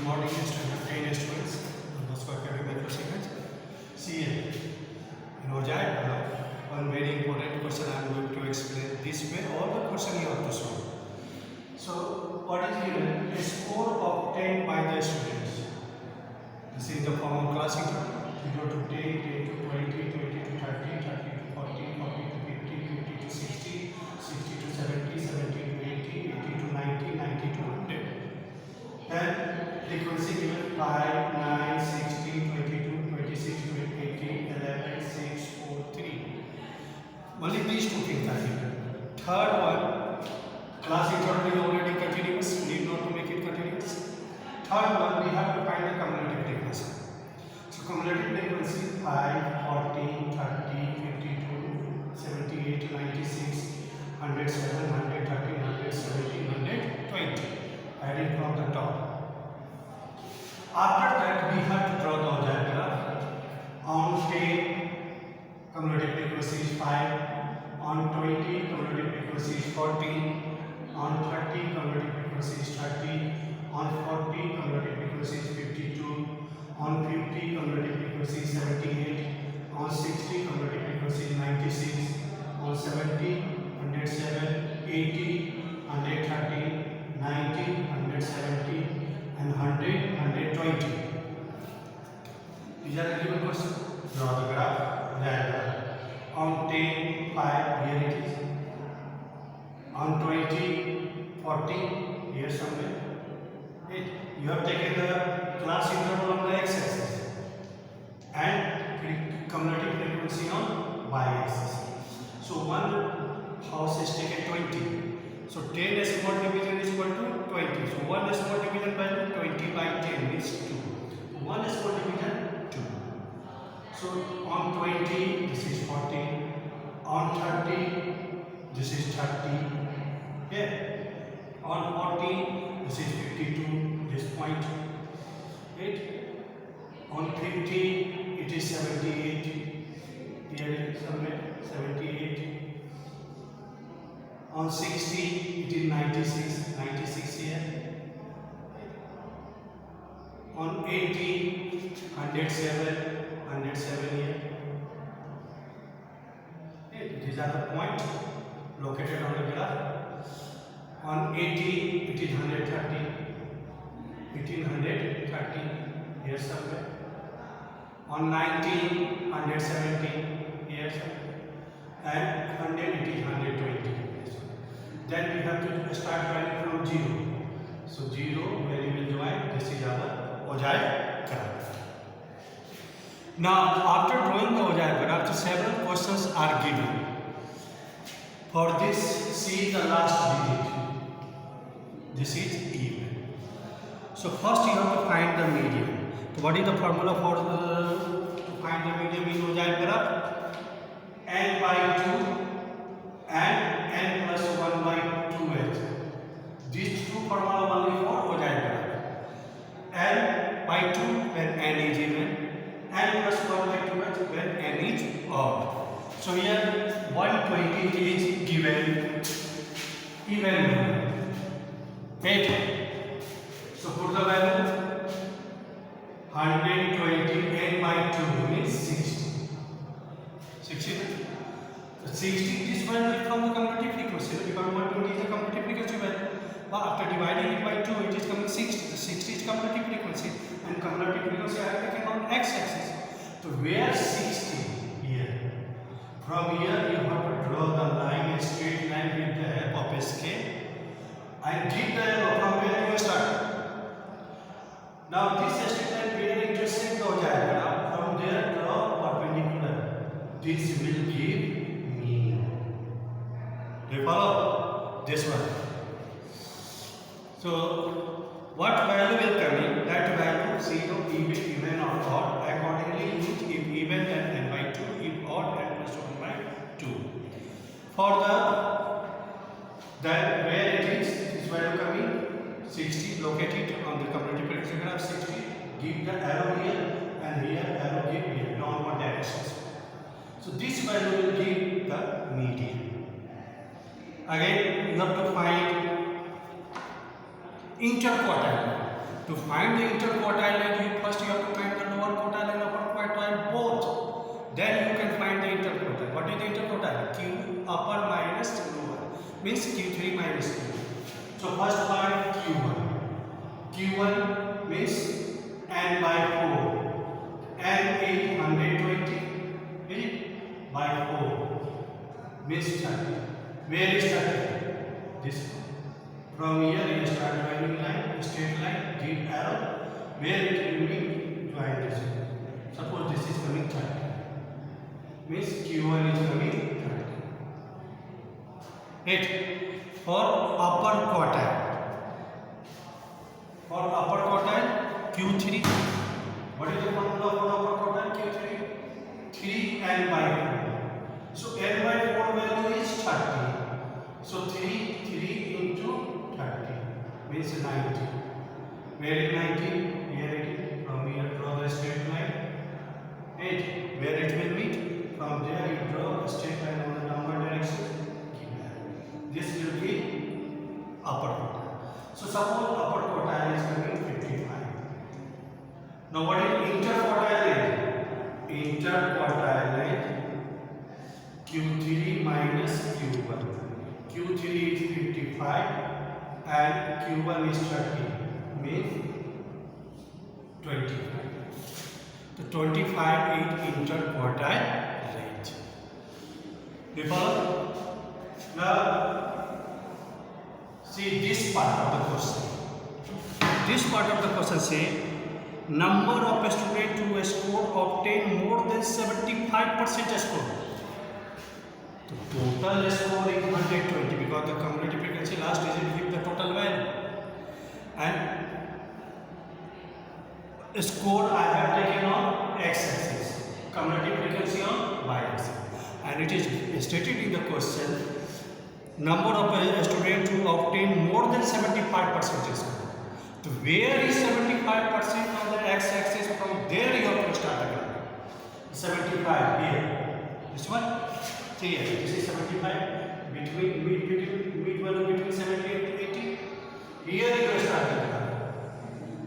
Good morning, students. 10 students. दोस्तों academic procedures. See in Ojai, one very important question I am going to explain this way. All the question you have to solve. So, what is given? A score obtained by the students. This is the form of class 0 to 10, 10 to 20, 20 to 30, 30 to 40, 40 to 50, 50 to 60, 60 to 70, 70 to 80, 80 to 90, 90 to 100. Then frequency given 5, 9, 16, 22, 26, 18, 11, 6, 4, 3. Only these two things are given. Third one, class interval is already continuous, need not to make it continuous. Third one, we have to find the cumulative frequency. So cumulative frequency 5, 40, 30, 52, 78, 96, 107, 130, 170, 120. Adding from the top. After that, we have to draw the diagram. On 10, cumulative frequency is 5. On 20, cumulative frequency is 14. On 30, cumulative frequency is 30. On 40, cumulative frequency is 52. On 50, cumulative frequency is 78. On 60, cumulative frequency is 96. On 70, 107, 80, 130, 90, 170, and 100, 120. These are the given questions. Draw the graph, diagram. On 10, 5, here it is. On 20, 40, here somewhere. You have taken the class interval on the x-axis and cumulative frequency on y-axis. So one house is taken 20. So 10 decimal division is equal to 20. So 1 decimal division by 20 by 10 is 2. 1 decimal division 2. So on 20 this is 40. On 30 this is 30. Yeah. On 40 this is 52. This point. 8. On 50 it is 78. Here somewhere 78. On 60 it is 96, 96 here. On 80, 107, 107 here. These are the points located on the graph. On 80 it is 130, 130 here somewhere. On 90, 170 here somewhere. And 100 it is 120. Then we have to start drawing from 0. So 0 where we will join, this is our Ojai graph. Now after drawing the Ojai graph, several questions are given. For this, see the last digit. This is even. So first you have to find the median. So what is the formula for to find the median in Ojai graph? N by 2 and n plus 1 by 2h. These two formula only for Ojai graph. N by 2 when n is even, n plus 1 by 2h when n is odd. So here 120 is given even. Right? So put the value 120 n by 2 means 60. 60. 60 is divided from the cumulative frequency because 120 is the cumulative frequency value. But after dividing it by 2, it is coming 60. The 60 is cumulative frequency and cumulative frequency I have taken on x-axis. So where 60 here? From here you have to draw the line, a straight line with the help of a scale and give the arrow from where you start. Now this straight line where intersect the Ojai graph, from there draw perpendicular. This will give mean. Do you follow? This one. So what value will come in? That value 0, even or odd. Accordingly, if even then n by 2, if odd n plus 1 by 2. For then where it is, this value coming 60, locate it on the cumulative frequency graph 60. Give the arrow here and here arrow give here downward directions. So this value will give the median. Again, you have to find interquartile. To find the interquartile line, first you have to find the lower quartile and upper quartile both. Then you can find the interquartile. What is the interquartile? Q upper minus lower means Q3 minus Q. So first find Q1. Q1 means n by 4. n is 120 by 4 means 30. Where is 30? This one. From here you start drawing line, straight line, deep arrow. Where it will be join this one. Suppose this is coming 30. Means Q1 is coming 30. 8. For upper quartile. For upper quartile, Q3. What is the formula for upper quartile? Q3. 3n by 4. So n by 4 value is 30. So 3 into 30 means 90. Where is 90? Here it is. From here draw the straight line. 8. Where it will meet? From there you draw a straight line on the downward direction. This will be upper quartile. So suppose upper quartile is coming 55. Now what is interquartile length? Interquartile length Q3 minus Q1. Q3 is 55 and Q1 is 30 means 25. So 25 is interquartile length. Because now see this part of the question. This part of the question say number of students who score obtain more than 75% score. The total score is 120 because the cumulative frequency last digit gives the total value. And score I have taken on x-axis, cumulative frequency on y-axis. And it is stated in the question, number of students who obtain more than 75% score. So where is 75% on the x-axis? From there you have to start the graph. 75 here. This one? See here. This is 75. Mid value between 70 and 80. Here you start the graph.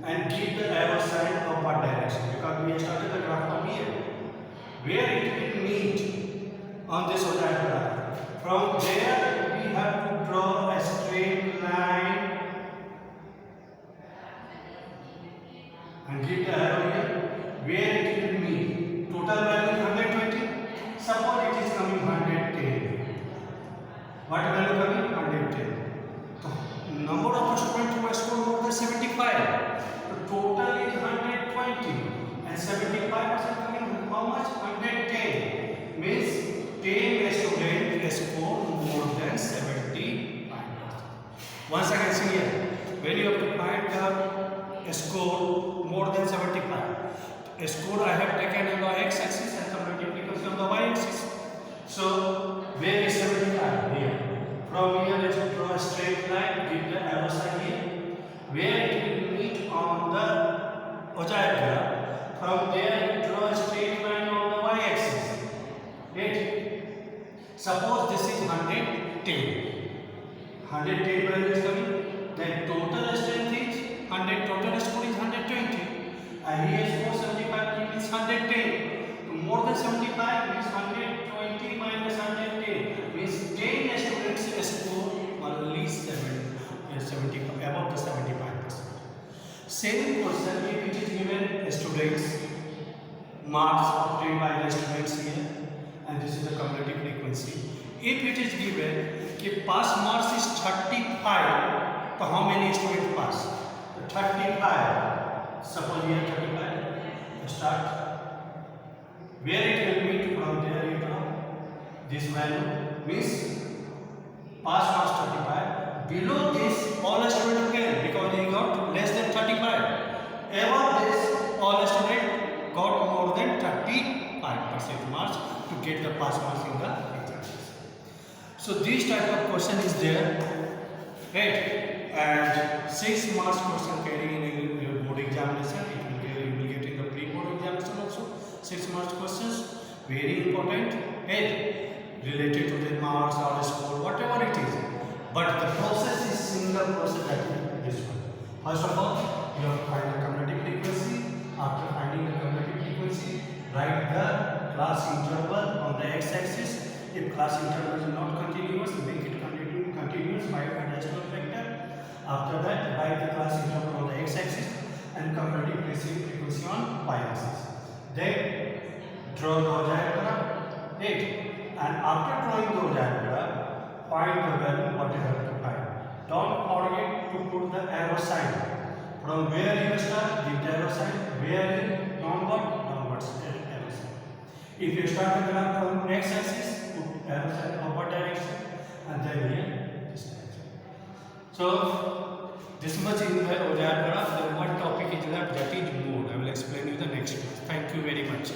And keep the arrow sign of what direction. Because we started the graph from here. Where it will meet on this or that graph. From there we have to draw a straight line. And keep the arrow here. Where it will meet. Total value is 120. Suppose it is coming 110. What value coming? 110. So, number of students who have scored more than 75. The total is 120. And 75% coming how much? 110. Means 10 students score more than 75%. Once again see here. When you have to find the score more than 75. A score I have taken on the x-axis and cumulative frequency on the y-axis. So where is 75? Here. From here let's draw a straight line, give the arrow sign here. Where it will meet on the diagram. From there you draw a straight line on the y-axis. Right? Suppose this is 110. 110 value is coming. Then total strength is 100. Total score is 120. And here score 75 means 110. So more than 75 means 120 minus 110 means 10 students score only 75 above the 75%. Same question if it is given students marks obtained by the students here and this is the cumulative frequency. If it is given कि pass marks is 35 तो how many students pass? 35. Suppose here 35. Start. Where it will meet from there you draw. This value means pass marks 35. Below this all students fail because they got less than 35. Above this all students got more than 35% marks to get the pass marks in the exams. So this type of question is there, right? And 6 marks question carrying in your board examination. You will get in the pre-board examination also. 6 marks questions, very important, and related to the marks or the score, whatever it is. But the process is single process like this one. First of all, you have to find the cumulative frequency. After finding the cumulative frequency, write the class interval on the x-axis. If class interval is not continuous, make it continuous by a decimal factor. After that, write the class interval on the x-axis and cumulative frequency on y-axis. Then draw the diagram. And after drawing the diagram, find the value what you have to find. Don't forget to put the arrow sign. From where you start, give the arrow sign. Where you downward arrow sign. If you start the graph from x-axis, put arrow sign upward direction, and then here this direction. So this much in the diagram. Then one topic is left, that is mode. I will explain you the next one. Thank you very much.